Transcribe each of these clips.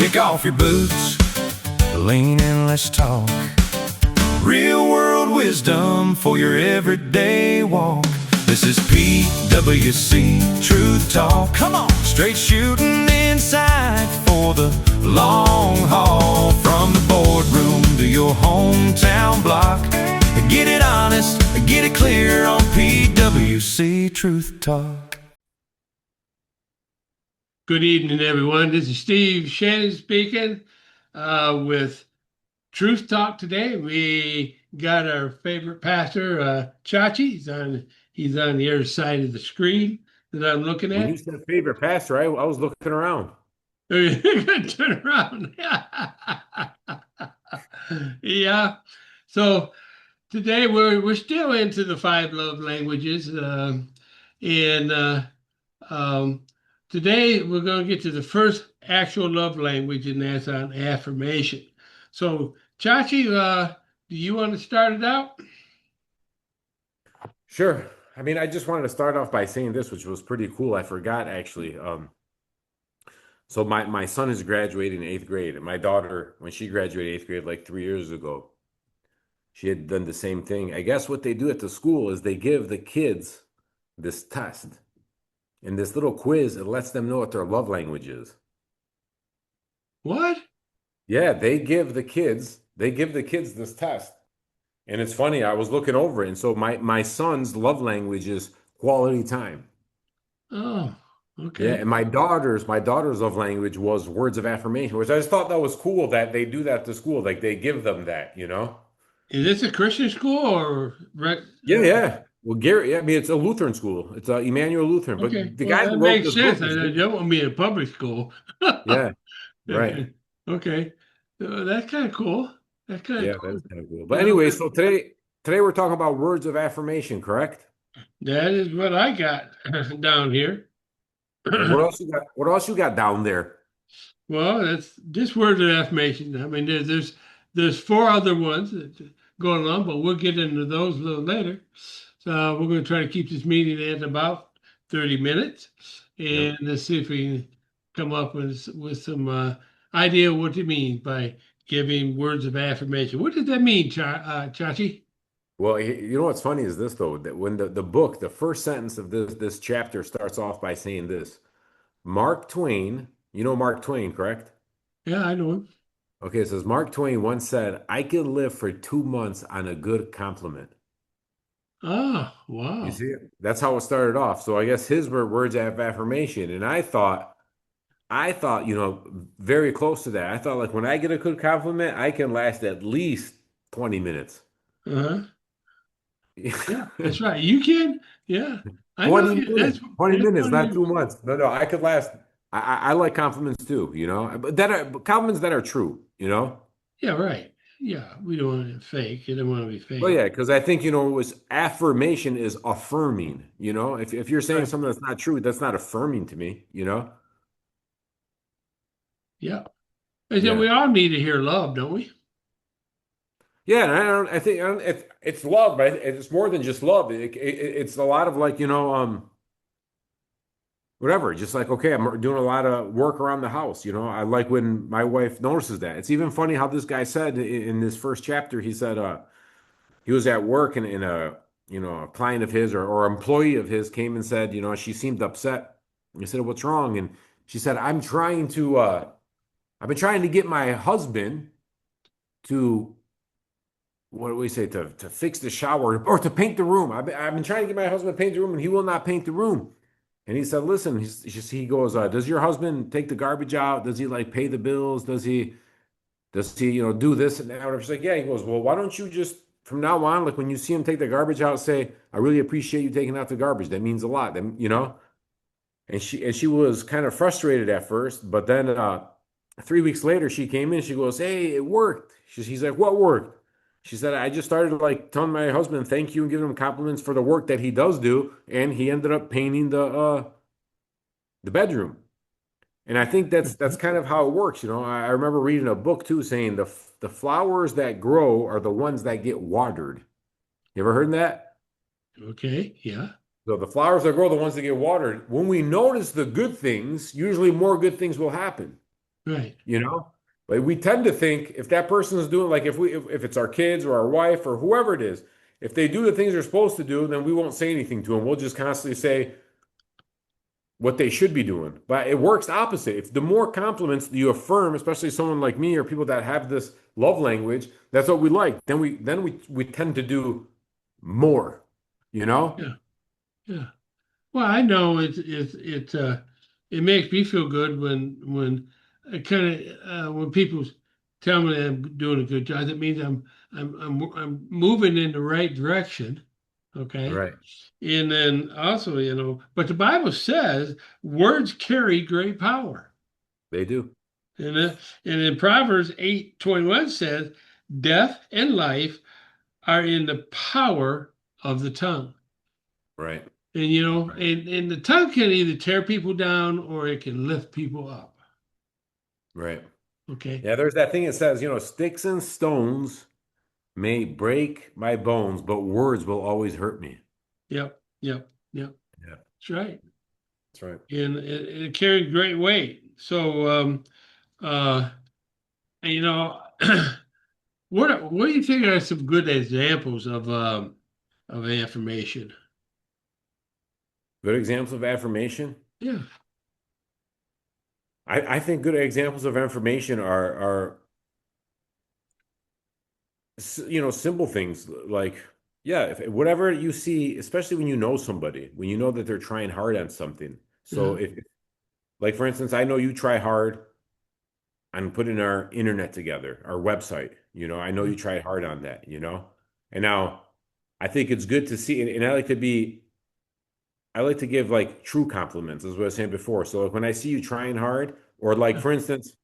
Kick off your boots, lean in, let's talk. Real world wisdom for your everyday walk. This is PWC Truth Talk. Come on, straight shooting insight for the long haul. From the boardroom to your hometown block. Get it honest, get it clear on PWC Truth Talk. Good evening, everyone. This is Steve Shannon speaking with Truth Talk today. We got our favorite pastor, Chachi. He's on the other side of the screen that I'm looking at. When you said favorite pastor, I was looking around. Turn around. Yeah. So today we're still into the 5 love languages, today we're going to get to the first actual love language, and that's on affirmation. So, Chachi, do you want to start it out? Sure. I mean, I just wanted to start off by saying this, which was pretty cool. I forgot actually. So my son is graduating in 8th grade, and my daughter, when she graduated 8th grade like 3 years ago, she had done the same thing. I guess what they do at the school is they give the kids this test. And this little quiz, it lets them know what their love language is. What? Yeah, they give the kids this test. And it's funny, I was looking over it, and so my son's love language is quality time. Oh, okay. Yeah, and my daughter's love language was words of affirmation, which I just thought that was cool that they do that to school. Like they give them that, you know? Is this a Christian school or? Yeah. Well, Gary, I mean, it's a Lutheran school. It's a Emmanuel Lutheran. But Okay. the guy that who wrote makes this sense. book I don't want to be in a public school. yeah, right. Okay. That's kind of cool. That's kind of cool. That's kind of cool. But anyway, so today we're talking about words of affirmation, correct? That is what I got down here. And what else you got down there? Well, that's just words of affirmation. I mean, there's 4 other ones going on, but we'll get into those a little later. So we're going to try to keep this meeting at about 30 minutes, and let's see if we can come up with some idea of what it means by giving words of affirmation. What does that mean, Chachi? Well, you know what's funny is this, though, that when the book, the first sentence of this chapter starts off by saying this: Mark Twain, you know Mark Twain, correct? Yeah, I know him. Okay, it says Mark Twain once said, "I could live for 2 months on a good compliment." Oh, wow. You see, that's how it started off. So I guess his were words of affirmation, and I thought, very close to that. I thought, like, when I get a good compliment, I can last at least 20 minutes. Uh-huh. Yeah, that's right. You can. Yeah. 20 minutes. 20 minutes, not 2 minutes. months. No, I could last. I like compliments too, but compliments that are true, Yeah, right. Yeah, we don't want to fake. You don't want to be fake. Well, yeah, because I think, it was affirmation is affirming, if you're saying something that's not true, that's not affirming to me, Yeah. We all need to hear love, don't we? Yeah, and I think it's love, but it's more than just love. It's a lot of like, whatever, just like, okay, I'm doing a lot of work around the house. I like when my wife notices that. It's even funny how this guy said in this first chapter, he said he was at work and a client of his or employee of his came and said, she seemed upset. He said, "What's wrong?" And she said, I've been trying to get my husband to, what do we say, to fix the shower or to paint the room. I've been trying to get my husband to paint the room, and he will not paint the room. And he said, "Listen," he goes, "Does your husband take the garbage out? Does he like pay the bills? Does he do this and that?" Whatever. She's like, "Yeah." He goes, "Well, why don't you just from now on, like when you see him take the garbage out, say, 'I really appreciate you taking out the garbage. That means a lot.'" Then, And she was kind of frustrated at first, but then 3 weeks later she came in. She goes, "Hey, it worked." He's like, "What worked?" She said, "I just started like telling my husband thank you and giving him compliments for the work that he does do, and he ended up painting the bedroom." And I think that's kind of how it works. I remember reading a book too saying the flowers that grow are the ones that get watered. You ever heard that? Okay, yeah. So the flowers that grow are the ones that get watered. When we notice the good things, usually more good things will happen. Right. you know? Like we tend to think if that person is doing like if it's our kids or our wife or whoever it is, if they do the things they're supposed to do, then we won't say anything to them. We'll just constantly say what they should be doing. But it works opposite. If the more compliments you affirm, especially someone like me or people that have this love language, that's what we like. Then we tend to do more, you know? Yeah. Yeah. Well, I know it makes me feel good when I kind of when people tell me that I'm doing a good job. That means I'm moving in the right direction. Okay. Right. And then also, but the Bible says words carry great power. They do. And in Proverbs 8:21 says, death and life are in the power of the tongue. Right. And Right. and the tongue can either tear people down or it can lift people up. Right. Okay. Yeah, there's that thing that says, sticks and stones may break my bones, but words will always hurt me. Yep. Yep. Yep. Yeah, That's right. that's right. And it carries great weight. So uh and, what do you think are some good examples of affirmation? Good examples of affirmation. Yeah. I think good examples of affirmation are simple things like, yeah, if whatever you see, especially when you know somebody, when you know that they're trying hard on something. So Uh-huh. if like for instance, I know you try hard on putting our internet together, our website, I know you tried hard on that. And now I think it's good to see, and I like to give like true compliments, as what I was saying before. So like when I see you trying hard, or like Yeah. for instance,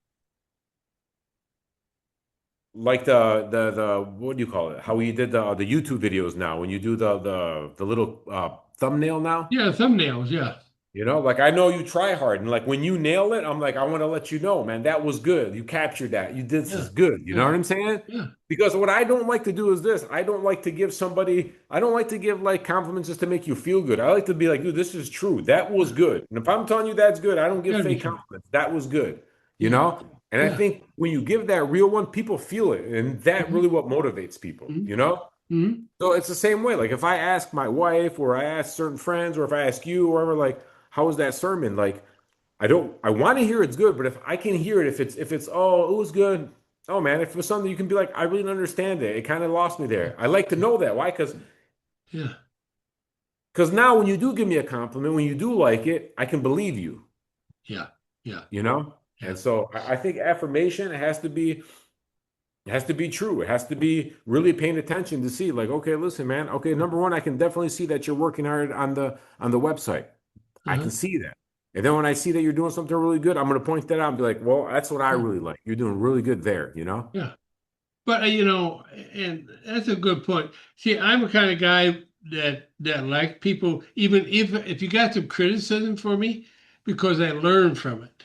like the what do you call it? How you did the YouTube videos now, when you do the little thumbnail now. Yeah, thumbnails. Yeah. Like I know you try hard, and like when you nail it, I'm like, I want to let you know, man, that was good. You captured that. You did this Yeah. is good. You know Yeah. what I'm saying? Yeah. Because what I don't like to do is this. I don't like to give like compliments just to make you feel good. I like to be like, dude, this is true. That was Yeah. good. And if I'm telling you that's good, I don't give Gotta be fake true. compliments. That was good. You Yeah. know? And I Yeah. think when you give that real one, people feel it. And that Hmm. really what motivates people, Hmm. you know? Hmm. So it's the same way. Like if I ask my wife or I ask certain friends or if I ask you or whatever, like, how was that sermon? Like, I want to hear it's good, but if I can hear it, if it's oh, it was good. Oh man, if it was something you can be like, I really didn't understand it. It kind of lost me there. I like to know that. Why? Yeah. Because now when you do give me a compliment, when you do like it, I can believe you, Yeah. Yeah. you know? Yeah. And so I think affirmation has to be true. It has to be really paying attention to see, like, okay, listen, man. Okay, number one, I can definitely see that you're working hard on the website. I can Uh-huh. see that. And then when I see that you're doing something really good, I'm going to point that out and be like, well, that's what I Yeah. really like. You're doing really good there. Yeah. But and that's a good point. See, I'm a kind of guy that like people, even if you got some criticism for me, because I learn from it.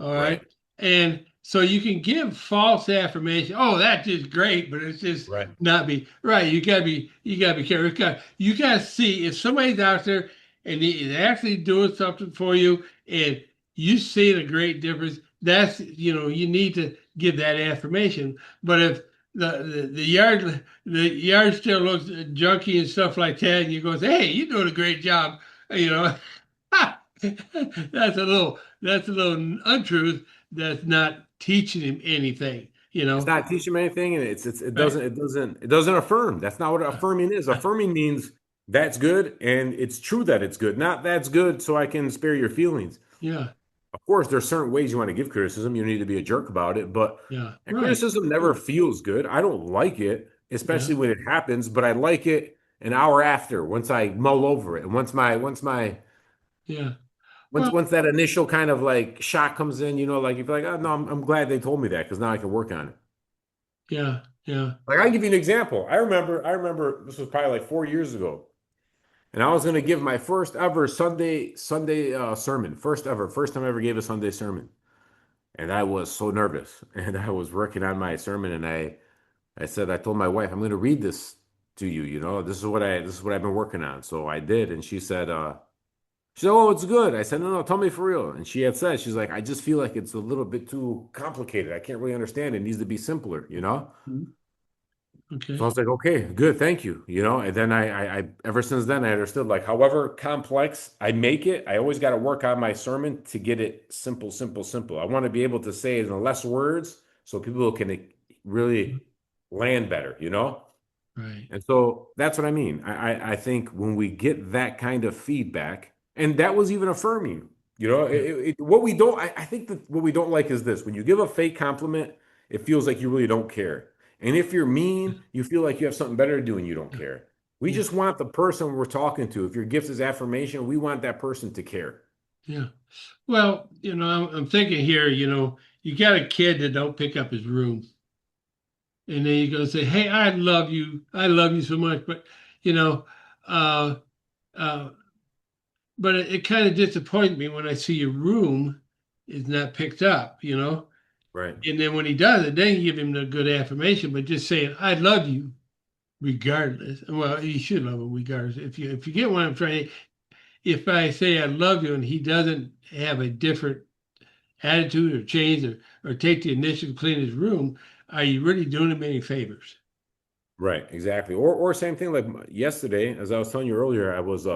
All right. Right. And so you can give false affirmation. Oh, that's just great, but it's just Right. not be right. You gotta be careful. You gotta see if somebody's out there and he's actually doing something for you and you see a great difference, that's you need to give that affirmation. But if the yard still looks junky and stuff like that, and you go, hey, you're doing a great job, you know. That's a little untruth. That's not teaching him anything, It's not teaching them anything, and it right? doesn't affirm. That's not what affirming is. Affirming means that's good, and it's true that it's good. Not that's good, so I can spare your feelings. Yeah, Of course, there's certain ways you want to give criticism. You don't need to be a jerk about it, but yeah, that right. criticism never feels good. I don't like it, Yeah, especially when it happens, but I like it an hour after, once I mull over it. And yeah. once Well, once that initial kind of like shock comes in, like you feel like, oh no, I'm glad they told me that because now I can work on it. yeah, yeah. Like I'll give you an example. I remember this was probably like 4 years ago. And I was going to give my first ever Sunday sermon. First time I ever gave a Sunday sermon. And I was so nervous. And I was working on my sermon, and I said, I told my wife, I'm going to read this to you. This is what I've been working on. So I did, and she said, She said, "Oh, it's good." I said, "No, no, tell me for real." And she had said, she's like, "I just feel like it's a little bit too complicated. I can't really understand. It needs to be simpler, you know?" Mhm. So I Okay. was like, "Okay, good, thank you." You know, and then ever since then, I understood like, however complex I make it, I always got to work on my sermon to get it simple, simple, simple. I want to be able to say it in less words so people can really land better, you know? Right. And so that's what I mean. I think when we get that kind of feedback, and that was even affirming, you know, Yeah. what we don't, I think that what we don't like is this: when you give a fake compliment, it feels like you really don't care. And if you're mean, you feel like you have something better to do and you don't Yeah. care. We Yeah. just want the person we're talking to. If your gift is affirmation, we want that person to care. Yeah. Well, I'm thinking here, you got a kid that don't pick up his room, and then you're gonna say, "Hey, I love you so much," but you know, uh, uh, but it kind of disappoints me when I see your room is not picked up, Right. and then when he does it, then you give him the good affirmation, but just saying, "I love you," regardless. Well, you should love him regardless. If you get what I'm trying, if I say I love you and he doesn't have a different attitude or change or take the initiative to clean his room, are you really doing him any favors? Right, exactly. Or same thing like yesterday, as I was telling you earlier, I was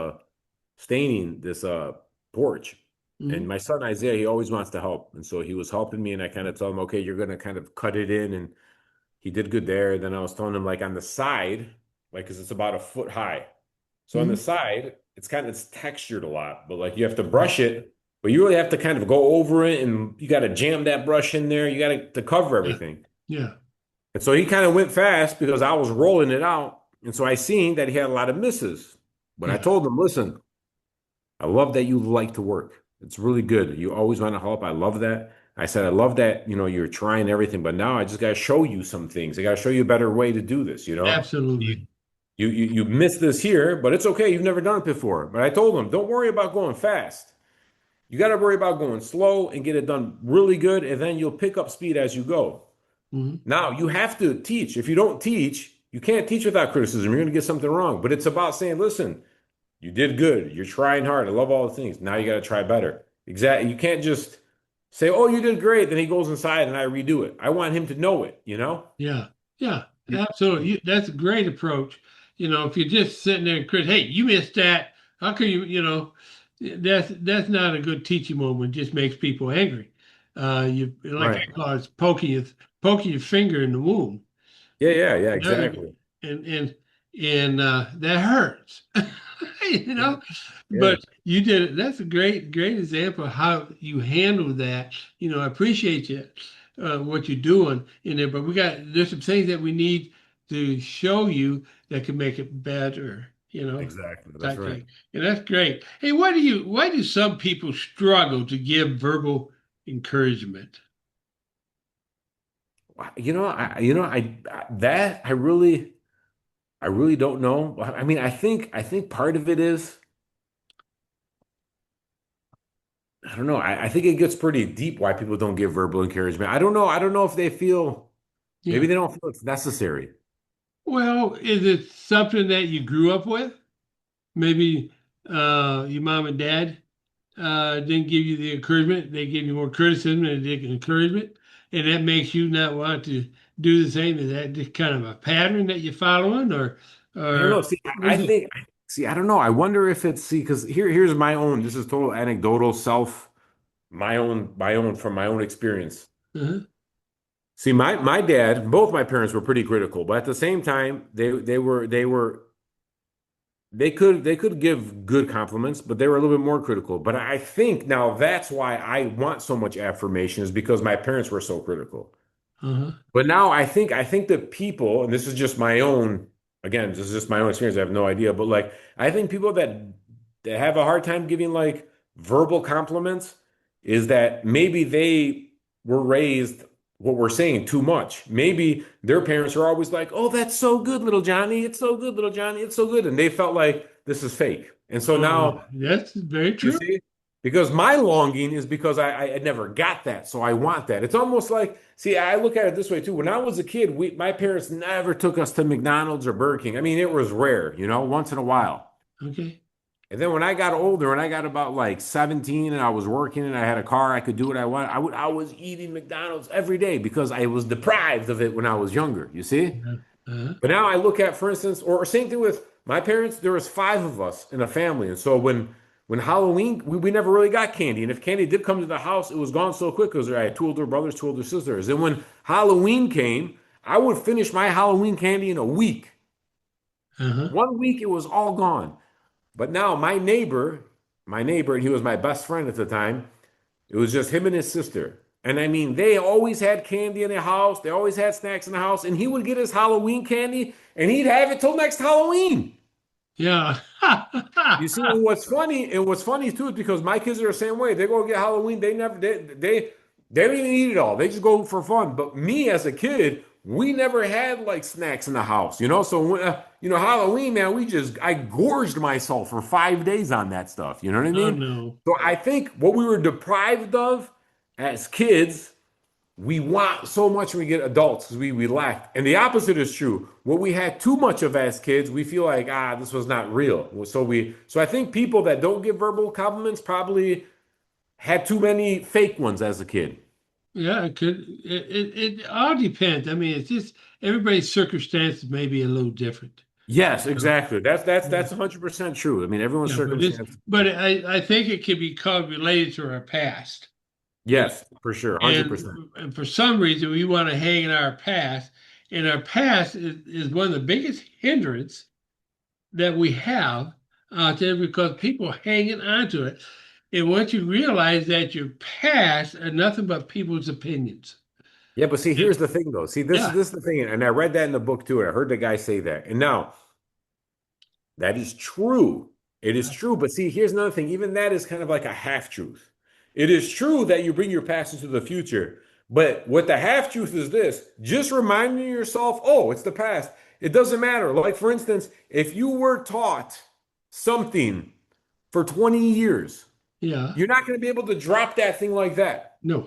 staining this porch. And Hmm. my son Isaiah, he always wants to help. And so he was helping me and I kind of told him, okay, you're gonna kind of cut it in, and he did good there. Then I was telling him like on the side, like because it's about a foot high. So on the Hmm. side, it's textured a lot, but like you have to brush it, but you really have to kind of go over it and you got to jam that brush in there. You got to cover Yeah, everything. yeah, And so he kind of went fast because I was rolling it out. And so I seen that he had a lot of misses. But I yeah, told him, listen, I love that you like to work. It's really good. You always want to help. I love that. I said, I love that, you're trying everything, but now I just got to show you some things. I got to show you a better way to do this, you know? You, absolutely. you missed this here, but it's okay. You've never done it before. But I told him, don't worry about going fast. You got to worry about going slow and get it done really good, and then you'll pick up speed as you go. Hmm. Now you have to teach. If you don't teach, you can't teach without criticism. You're going to get something wrong. But it's about saying, listen, you did good. You're trying hard. I love all the things. Now you got to try better. Exactly. You can't just say, oh, you did great. Then he goes inside and I redo it. I want him to know it, you know? Yeah, yeah, absolutely. That's a great approach. If you're just sitting there and hey, you missed that. How can that's not a good teaching moment. It just makes people angry. You like Right. I call it poking your finger in the wound. Yeah, yeah, yeah, That- exactly. and that hurts. you Yeah, know yeah. but you did it. That's a great example of how you handle that. I appreciate you, what you're doing in there, but there's some things that we need to show you that can make it better, Exactly. That's type right. thing. And that's great. Hey, why do some people struggle to give verbal encouragement? That I really don't know. I mean, I think part of it is, I don't know. I think it gets pretty deep why people don't give verbal encouragement. I don't know. I don't know if they feel, maybe Yeah. they don't feel it's necessary. Well, is it something that you grew up with? Maybe your mom and dad didn't give you the encouragement. They gave you more criticism than they did encouragement. And that makes you not want to do the same. Is that just kind of a pattern that you're following, I don't or know. See, what is it? I don't know. I wonder if it's, see, because here's my own, this is total anecdotal self, from my own experience. Uh-huh. See, my dad, both my parents were pretty critical, but at the same time, they could give good compliments, but they were a little bit more critical. But I think now that's why I want so much affirmation is because my parents were so critical. Uh-huh. But now I think that people, and this is just my own, again, this is just my own experience. I have no idea, but like I think people that have a hard time giving like verbal compliments is that maybe they were raised what we're saying too much. Maybe their parents are always like, "Oh, that's so good, little Johnny. It's so good, little Johnny. It's so good," and they felt like this is fake. And so now That's very you true. see? Because my longing is because I never got that. So I want that. It's almost like, see, I look at it this way too. When I was a kid, my parents never took us to McDonald's or Burger King. I mean, it was rare, once in a while. Okay. And then when I got older and I got about like 17 and I was working and I had a car, I could do what I wanted. I was eating McDonald's every day because I was deprived of it when I was younger, you see? Yeah. But now I look at, for instance, or same thing with my parents, there was five of us in a family. And so when Halloween, we never really got candy. And if candy did come to the house, it was gone so quick because I had two older brothers, two older sisters. And when Halloween came, I would finish my Halloween candy in a week. Uh-huh. 1 week, it was all gone. But now my neighbor, and he was my best friend at the time, it was just him and his sister. And I mean, they always had candy in the house. They always had snacks in the house. And he would get his Halloween candy and he'd have it till next Halloween. Yeah. You see, and what's funny too is because my kids are the same way. They go get Halloween, they don't even eat it all. They just go for fun. But me as a kid, we never had like snacks in the house, you know. So Halloween, man, I gorged myself for 5 days on that stuff. You know what I Oh mean? no. So I think what we were deprived of as kids, we want so much when we get adults because we lack. And the opposite is true. What we had too much of as kids, we feel like, this was not real. So I think people that don't give verbal compliments probably had too many fake ones as a kid. Yeah, it could. It all depends. I mean, it's just everybody's circumstances may be a little different. Yes, You know? exactly. That's that's Yeah. that's 100% true. I mean, everyone's Yeah, but it's circumstance. but I think it can be called related to our past. You know, Yes, for sure, and 100%. and for some reason we want to hang in our past, and our past is one of the biggest hindrance that we have out there because people are hanging on to it. And once you realize that your past are nothing but people's opinions. Yeah, but see, And- here's the thing, though. See, this is yeah, this is the thing, and I read that in the book too. And I heard the guy say that, and now that is true. It is true. But see, here's another thing. Even that is kind of like a half truth. It is true that you bring your past into the future. But what the half truth is this, just reminding yourself, oh, it's the past. It doesn't matter. Like, for instance, if you were taught something for 20 years, yeah, you're not going to be able to drop that thing like that. no,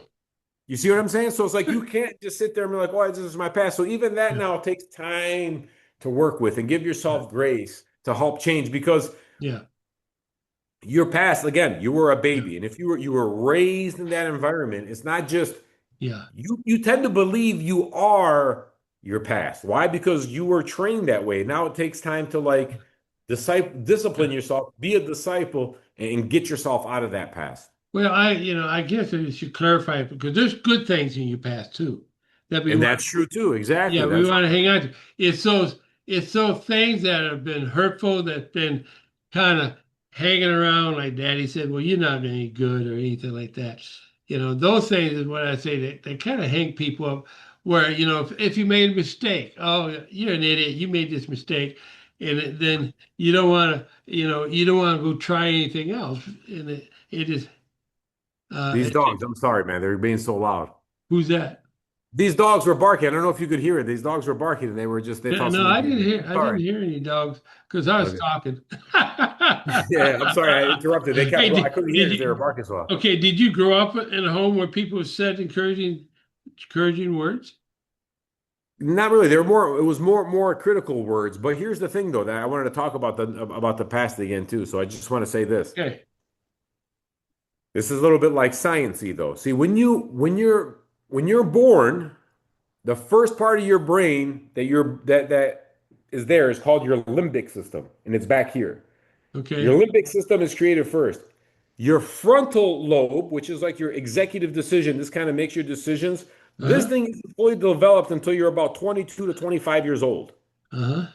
You see what I'm saying? So it's like you can't just sit there and be like, oh, this is my past. So even that yeah, now takes time to work with and give yeah, yourself grace to help change because yeah, your past, again, you were a yeah, baby. And if you were raised in that environment, it's not just yeah. you tend to believe you are your past. Why? Because you were trained that way. Now it takes time to like discipline yourself, be a disciple, and get yourself out of that past. Well, I guess I should clarify it because there's good things in your past too that we And want. that's true too. Yeah, Exactly. we That's want to hang on to. It's those things that have been hurtful that been kind of hanging around, like Daddy said, well, you're not any good or anything like that. Those things is what I say that they kind of hang people up where, if you made a mistake, oh, you're an idiot, you made this mistake, and then you don't want to, you don't want to go try anything else. And it is, these dogs. I'm sorry, man. They're being so loud. who's that? These dogs were barking. I don't know if you could hear it. These dogs were barking, and they Yeah, thought no, something I came didn't in. hear. I'm I didn't sorry. hear any dogs because I was Okay. talking. Yeah, I'm sorry. I interrupted. Hey, I couldn't hear did because they were you? barking so loud. Okay, did you grow up in a home where people said encouraging words? Not really. It was more critical words. But here's the thing, though, that I wanted to talk about the past again too. So I just want to say this. Okay. This is a little bit like sciencey, though. See, when you're born, the first part of your brain that is there is called your limbic system, and it's back here. Your Okay. limbic system is created first. Your frontal lobe, which is like your executive decision, this kind of makes your decisions. This Uh-huh. thing isn't fully developed until you're about 22 to 25 years old. Uh-huh.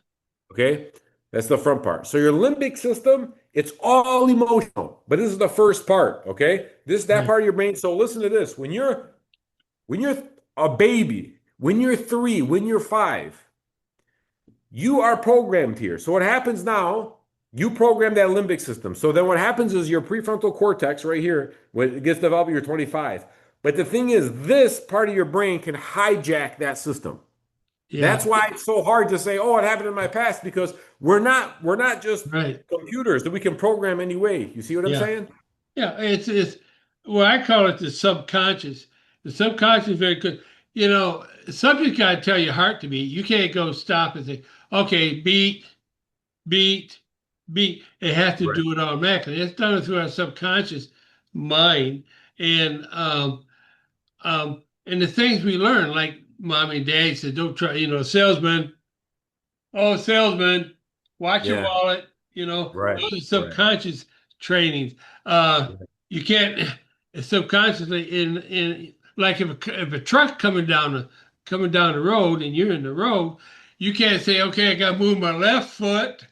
Okay? That's the front part. So your limbic system, it's all emotional, but this is the first part. Okay? That Right. part of your brain. So listen to this. When you're a baby, when you're 3, when you're 5, you are programmed here. So what happens now, you program that limbic system. So then what happens is your prefrontal cortex right here, when it gets developed, you're 25. But the thing is, this part of your brain can hijack that system. Yeah. That's why it's so hard to say, oh, it happened in my past, because we're not just Right. computers that we can program any way. You see what I'm Yeah. saying? Yeah. It's well, I call it the subconscious. The subconscious is very good. Something's got to tell your heart to beat. You can't go stop and say, okay, beat, beat. it has to Right. do it automatically. It's done through our subconscious mind, and and the things we learn, like mommy and dad said, don't try, salesman. Oh, salesman, watch your Yeah. wallet. Right. Those are Right. subconscious trainings. You can't subconsciously in like if a truck coming down the road and you're in the road, you can't say, okay, I got to move my left foot,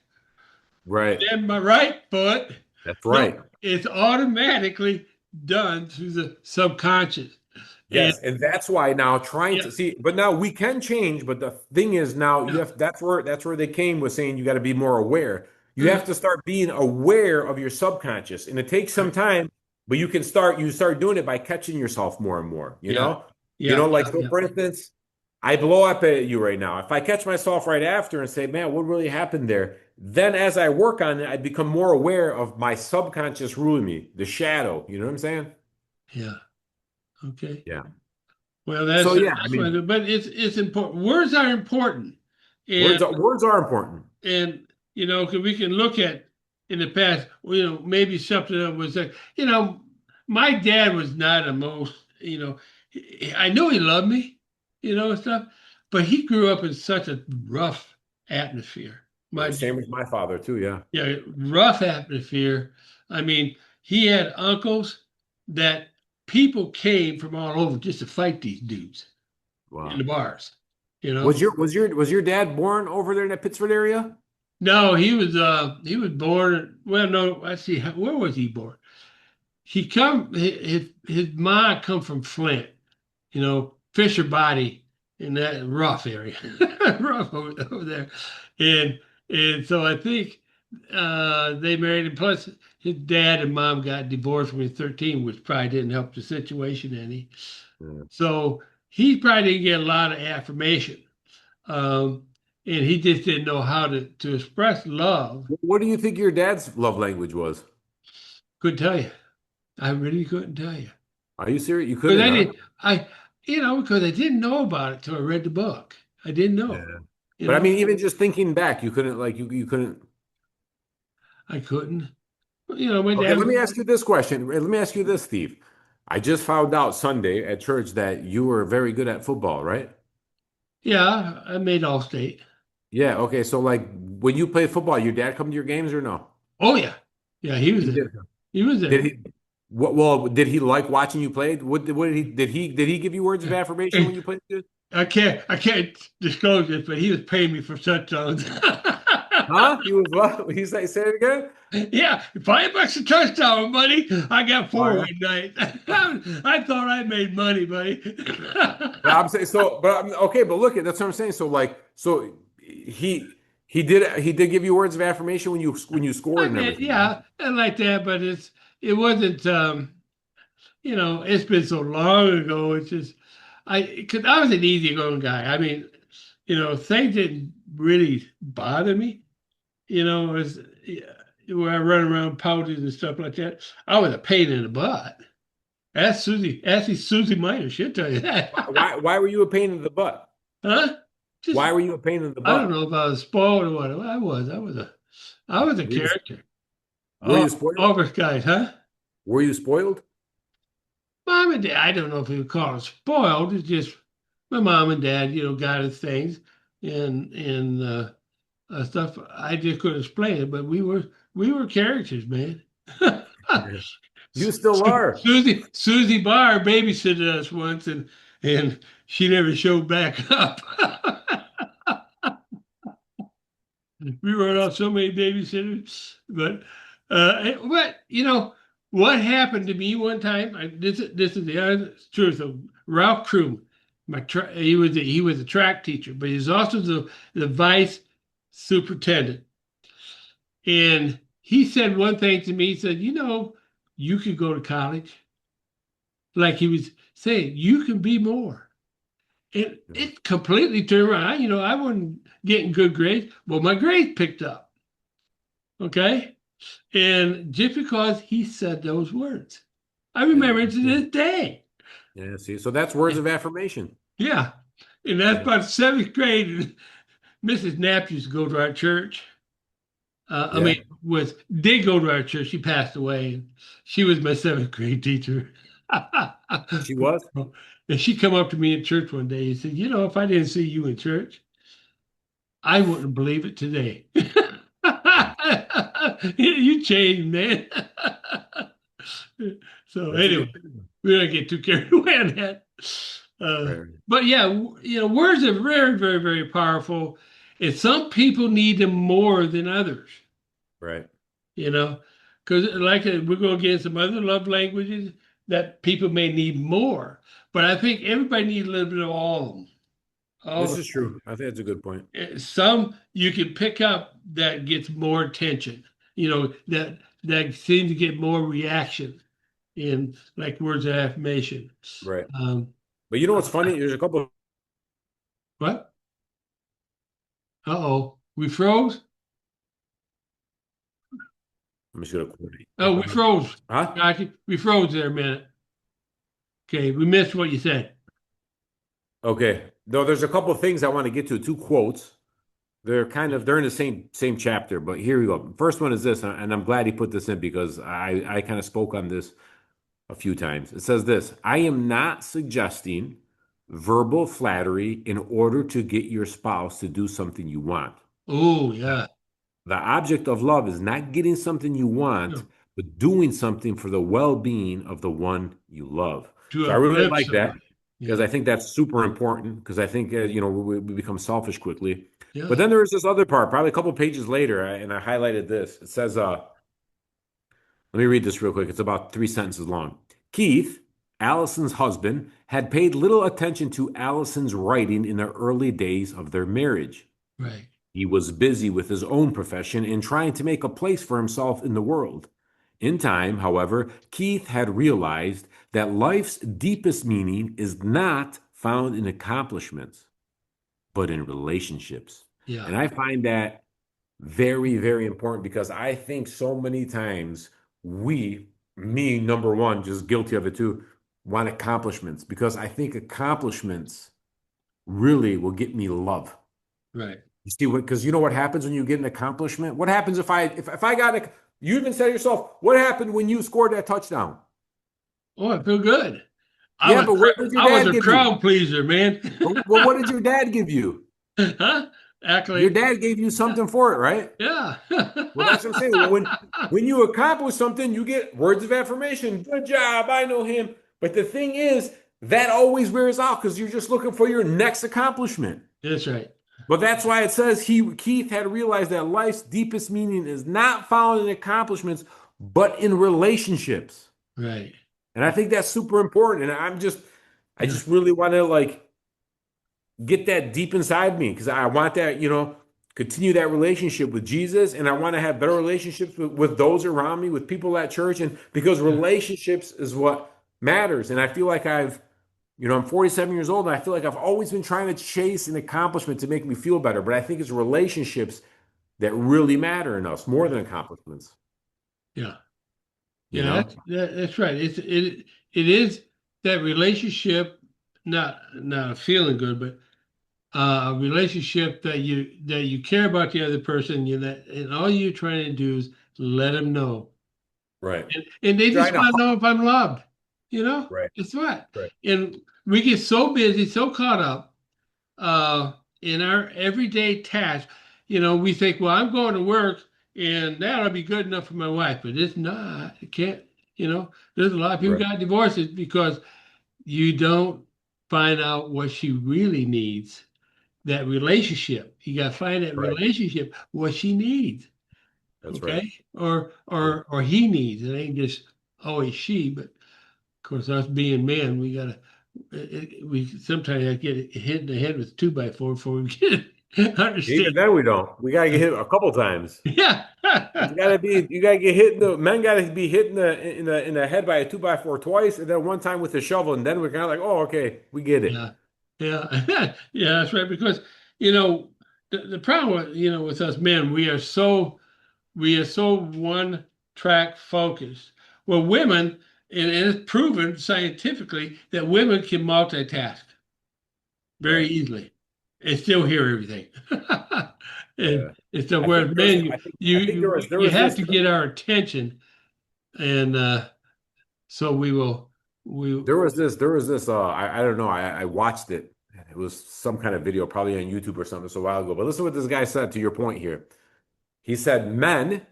Right. then my right foot. That's No, right. it's automatically done through the subconscious. And Yes, and that's why now trying yeah, to see, but now we can change. But the thing is now you yeah, have that's where they came with saying you got to be more aware. You mhm, have to start being aware of your subconscious, and it takes some right, time, but you start doing it by catching yourself more and more. yeah, Like yeah, so yeah. for instance, I blow up at you right now. If I catch myself right after and say, "Man, what really happened there?" Then as I work on it, I become more aware of my subconscious ruling me, the shadow. You know what I'm saying? Yeah. Okay. Yeah. Well, So yeah, I that's what I mean, do. But it's important. Words are important, and words are important. and 'cause we can look at in the past. Maybe something that was like, my dad was not a most. I know he loved me, and stuff, but he grew up in such a rough atmosphere. Yeah, My same with my father too. Yeah. Yeah, rough atmosphere. I mean, he had uncles that people came from all over just to fight these dudes in the Wow. bars. You Was know? your dad born over there in that Pittsford area? No, he was born. Well, no, let's see, where was he born? His mom come from Flint, Fisher Body in that rough area, rough over there, and so I think they married, and plus his dad and mom got divorced when he was 13, which probably didn't help the situation any. Yeah. So he probably didn't get a lot of affirmation, um, and he just didn't know how to express love. What do you think your dad's love language was? Couldn't tell you. I really couldn't tell you. Are you serious? You Because couldn't, I huh? didn't, because I didn't know about it till I read the book. I didn't know, Yeah. you But I know, mean, even just thinking back, you couldn't like you couldn't. I couldn't. My Okay, dad, let me ask you this question. Let me ask you this, Steve. I just found out Sunday at church that you were very good at football, right? yeah, I made all state. Yeah. Okay. So like when you played football, your dad come to your games or no? Oh yeah, yeah, he was He did. there. He was Did there. he? Well, did he like watching you play? What did he give you words of affirmation when you played good? I can't disclose it, but he was paying me for touchdowns. Huh? He was what? Say it again? Yeah, $5 a touchdown, buddy. I got Oh, four yeah. one night. I thought I made money, buddy. But I'm saying so, but okay, but look at that's what I'm saying. So like, so he did give you words of affirmation when you I scored and mean, everything, right? yeah, I like that, but it wasn't. It's been so long ago. It's just because I was an easygoing guy. I mean, things didn't really bother me. As where I run around pouting and stuff like that. I was a pain in the butt. Ask Susie. Ask Susie Minor. She'll tell you that. Why were you a pain in the butt? Huh? Just Why were you a pain in the I don't butt? know if I was spoiled or what. I was a Were you character. were All you spoiled? all those guys, huh? Were you spoiled? Mom and dad, I don't know if you would call it spoiled. It's just my mom and dad, got us things and stuff. I just couldn't explain it, but we were characters, man. Yeah. You still are. Susie Barr babysitted us once, and she never showed back up. We wrote off so many babysitters, but what happened to me one time? This is the honest truth of Ralph Kroom. He was a track teacher, but he's also the vice superintendent. And he said one thing to me. He said, you could go to college, like he was saying, you can be more. And it completely turned around. I wasn't getting good grades. Well, my grades picked up. Okay. And just because he said those words, I remember it to this day. Yeah, see, so that's words of affirmation. Yeah. And that's Yeah. about seventh grade. And Mrs. Knapp used to go to our church. I Yeah. mean, did go to our church. She passed away. And she was my seventh grade teacher. She was? And she come up to me at church one day and said, "You know, if I didn't see you in church, I wouldn't believe it today." You changed, man. So That's a anyway, good thing. we don't get too carried away on that. Right. But yeah, words are very, very, very powerful, and some people need them more than others. Right. You know, because we're going to get some other love languages that people may need more, but I think everybody needs a little bit of all of them. This All is true. I think that's a good point. some you can pick up that gets more attention. That seems to get more reaction in like words of affirmation. Right. Um, But you know what's funny? There's a couple. what? Uh-oh, we froze. I'm just gonna quote it. Oh, we froze. Huh? Gotcha. We froze there a minute. Okay, we missed what you said. Okay. No, there's a couple of things I want to get to. Two quotes. They're in the same chapter, but here we go. First one is this, and I'm glad he put this in because I kind of spoke on this a few times. It says this: I am not suggesting verbal flattery in order to get your spouse to do something you want. Oh, yeah. The object of love is not getting something you want, No, but doing something for the well-being of the one you love. to So I really uplift like that somebody. because Yeah. I think that's super important because I think we become selfish quickly. But Yes. then there's this other part, probably a couple pages later, and I highlighted this. It says, let me read this real quick. It's about 3 sentences long. Keith, Allison's husband, had paid little attention to Allison's writing in the early days of their marriage. Right. He was busy with his own profession and trying to make a place for himself in the world. In time, however, Keith had realized that life's deepest meaning is not found in accomplishments, but in relationships. Yeah. And I find that very, very important because I think so many times me, number one, just guilty of it too, want accomplishments because I think accomplishments really will get me love. Right. You see what? Because you know what happens when you get an accomplishment. What happens if I got a? You even said yourself, what happened when you scored that touchdown? Oh, I feel good. Yeah, but what did your I was dad a give you? crowd pleaser, man. Well, what did your dad give you? Huh? Your Accolade. dad gave you something for it, right? Yeah. Well, that's what I'm saying. When you accomplish something, you get words of affirmation. Good job, I know him. But the thing is, that always wears out because you're just looking for your next accomplishment. That's right. But that's why it says Keith had realized that life's deepest meaning is not found in accomplishments, but in relationships. Right. And I think that's super important. And I Yeah. just really want to like get that deep inside me because I want that, continue that relationship with Jesus. And I want to have better relationships with those around me, with people at church. And because Yeah. relationships is what matters. And I feel like I'm 47 years old and I feel like I've always been trying to chase an accomplishment to make me feel better. But I think it's relationships that really matter in us more than accomplishments, Yeah. you Yeah. know? That's right. It is that relationship, not feeling good, but a relationship that you care about the other person. And all you're trying to do is let them know, Right. and they just Trying to, want to know if I'm loved. You know, right. it's what. Right. And we get so busy, so caught up in our everyday tasks. We think, well, I'm going to work, and that'll be good enough for my wife, but it's not. It can't. There's a lot of people Right. got divorces because you don't find out what she really needs. That relationship. You got to find that Right. relationship, what she needs. That's right. Okay. Or Yeah. or he needs. It ain't just always she, but of course, us being men, we gotta we sometimes get hit in the head with 2x4 before we get Even understand. then we don't. We gotta get hit a couple times. Yeah. You gotta get hit men gotta be hit in the head by a 2x4 twice, and then one time with a shovel, and then we're kind of like, oh, okay, we get it. Yeah. Yeah. Yeah, that's right. Because you know, the problem with with us men, we are so one track focused. Well, women, and it's proven scientifically that women can multitask very Right. easily and still hear everything. and so I whereas think there's, men, I think there you was have this. to get our attention, and so There was this, I don't know. I watched it. It was some kind of video, probably on YouTube or something, so a while ago. But listen to what this guy said to your point here. He said, men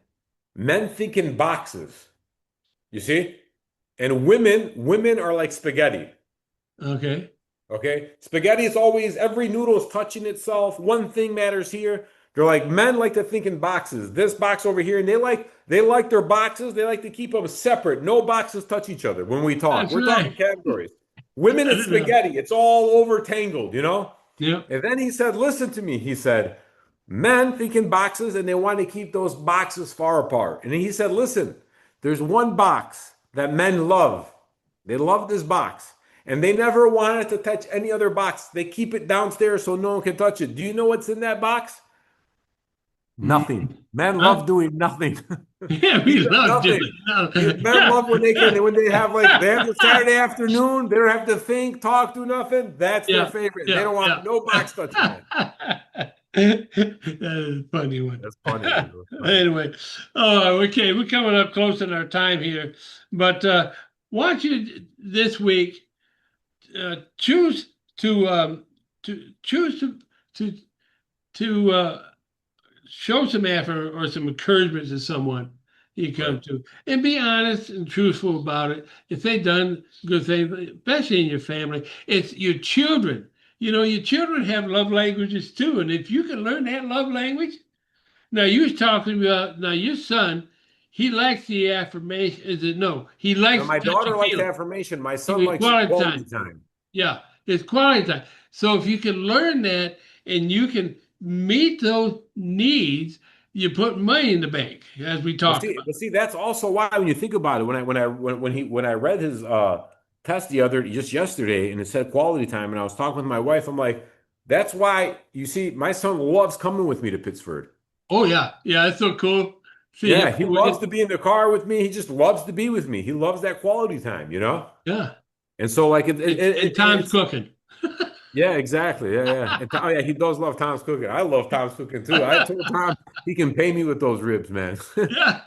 think in boxes, you see? And women are like spaghetti. okay. Okay. Spaghetti is always, every noodle is touching itself. One thing matters here. They're like, men like to think in boxes. This box over here, and they like their boxes. They like to keep them separate. No boxes touch each other when we talk. That's We're talking right. categories. Women, I it's didn't know. spaghetti. It's all over tangled, you know? Yeah. And then he said, listen to me. He said, men think in boxes and they want to keep those boxes far apart. And he said, listen, there's one box that men love. They love this box. And they never wanted to touch any other box. They keep it downstairs so no one can touch it. Do you know what's in that box? Mm. Nothing. Men Huh? love doing nothing. Yeah, He we said love doing nothing. it. Men love when they can, when they have like, they have the Saturday afternoon, they don't have to think, talk, do nothing. That's their Yeah, favorite. They yeah, don't yeah. want no box touching it. That is a funny one. That's funny, man. That's funny. Anyway, okay, we're coming up close in our time here, but why don't you this week choose to choose to show some effort or some encouragement to someone you come Right. to, and be honest and truthful about it. If they've done good things, especially in your family, it's your children. You know, your children have love languages too, and if you can learn that love language, now you was talking about now your son, he likes the affirmation. Is it no? He Now, likes my touchy daughter likes feely, affirmation. My son likes quality quality time. time. Yeah, it's quality time. So if you can learn that and you can meet those needs, you put money in the bank, as we But talked see, about. but see, that's also why when you think about it, when I read his test the other just yesterday and it said quality time, and I was talking with my wife, I'm like, that's why you see, my son loves coming with me to Pittsburgh. Oh yeah, yeah, that's so cool. See him. Yeah, he loves to be in the car with me. He just loves to be with me. He loves that quality time, you know? Yeah, And so like and Tom's it's cooking. yeah, exactly. Yeah, yeah. And oh yeah, he does love Tom's cooking. I love Tom's cooking too. I told Tom he can pay me with those ribs, man. Yeah.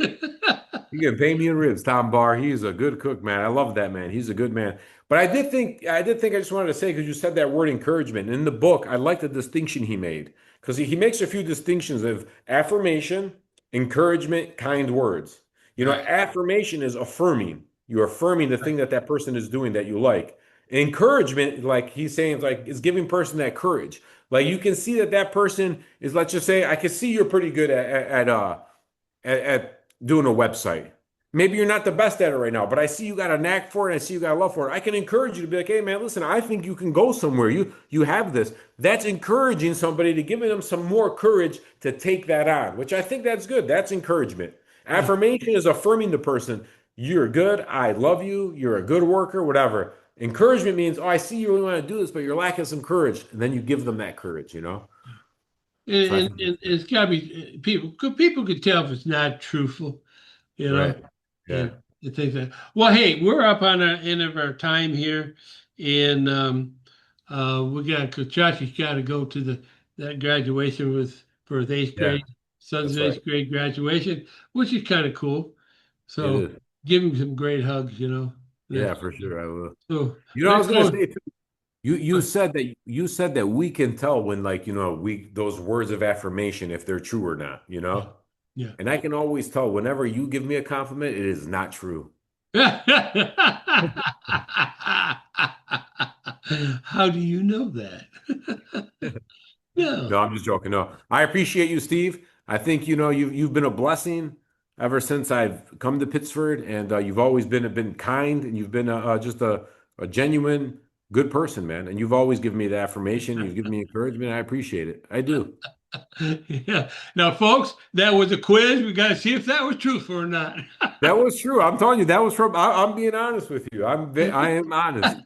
He can pay me in ribs. Tom Barr, he's a good cook, man. I love that man. He's a good man. But I just wanted to say because you said that word encouragement in the book. I like the distinction he made because he makes a few distinctions of affirmation, encouragement, kind words. You know, Right. affirmation is affirming. You're affirming the thing that that person is doing that you like. Encouragement, like he's saying, like is giving person that courage. Like you can see that that person is. Let's just say, I can see you're pretty good at doing a website. Maybe you're not the best at it right now, but I see you got a knack for it. I see you got a love for it. I can encourage you to be like, hey man, listen, I think you can go somewhere. You have this. That's encouraging somebody to giving them some more courage to take that on, which I think that's good. That's encouragement. Yeah. Affirmation is affirming the person. You're good. I love you. You're a good worker, whatever. Encouragement means, oh, I see you really want to do this, but you're lacking some courage. And then you give them that courage, you know? So I think And that's good. it's got to be people could tell if it's not truthful, you know. Right. Yeah. And the things that well, hey, we're up on the end of our time here, and we got Chachi's got to go to that graduation for his eighth Yeah. grade son's That's right. eighth grade graduation, which is kind of cool. It So is. give him some great hugs, you know. Yeah, That's for sure. I will. so. You know, I Let's was gonna go. say too, you said that we can tell when like, we those words of affirmation if they're true or not, you Yeah, know? yeah. And I can always tell whenever you give me a compliment, it is not true. How do you know that? No, No. I'm just joking. No, I appreciate you, Steve. I think you've been a blessing ever since I've come to Pittsford, and you've always been kind, and you've been just a genuine good person, man. And you've always given me the affirmation. You've given me encouragement. I appreciate it. I do. Yeah. Now, folks, that was a quiz. We got to see if that was truthful or not. That was true. I'm telling you, that was from. I'm being honest with you. I am honest.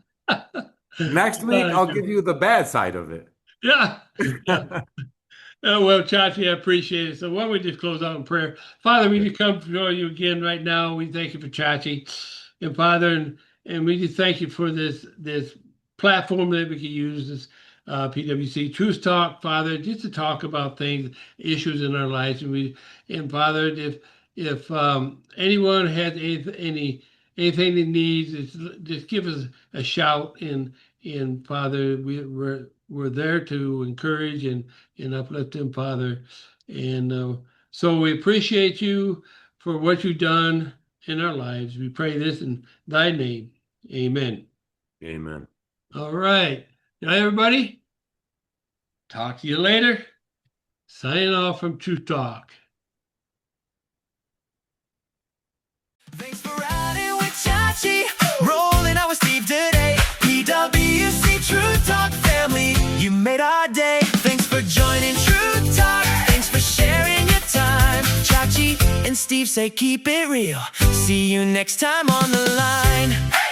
Next week, I'll give you the bad side of it. Yeah. Yeah. Well, Chachi, I appreciate it. So why don't we just close out in prayer? Father, we just come before you again right now. We thank you for Chachi. And Father, and we just thank you for this platform that we can use, this PWC Truth Talk, Father, just to talk about things, issues in our lives. And Father, if anyone has anything they needs, just give us a shout. And Father, we're there to encourage and uplift them, Father. And so we appreciate you for what you've done in our lives. We pray this in thy name. Amen. Amen. All right. Now, everybody, talk to you later. Signing off from Truth Talk. Thanks for riding with Chachi, rolling out with Steve today. PWC Truth Talk family, you made our day. Thanks for joining Truth Talk. Thanks for sharing your time. Chachi and Steve say keep it real. See you next time on the line.